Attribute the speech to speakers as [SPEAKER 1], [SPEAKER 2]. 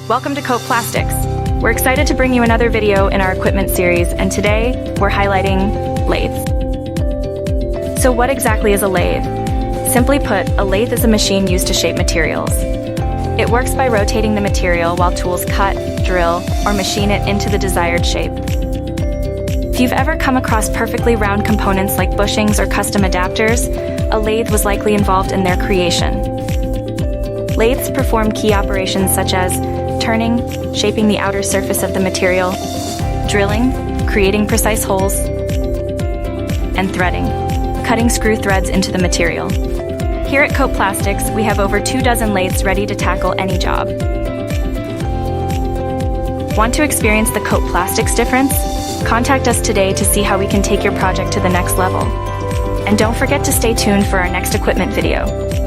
[SPEAKER 1] Welcome to Coat Plastics. We're excited to bring you another video in our equipment series, and today we're highlighting lathes. So what exactly is a lathe? Simply put, a lathe is a machine used to shape materials. It works by rotating the material while tools cut, drill, or machine it into the desired shape. If you've ever come across perfectly round components like bushings or custom adapters, a lathe was likely involved in their creation. Lathes perform key operations such as turning, shaping the outer surface of the material, drilling, creating precise holes, and threading, cutting screw threads into the material. Here at Coat Plastics, we have over 24 lathes ready to tackle any job. Want to experience the Coat Plastics difference? Contact us today to see how we can take your project to the next level. And don't forget to stay tuned for our next equipment video.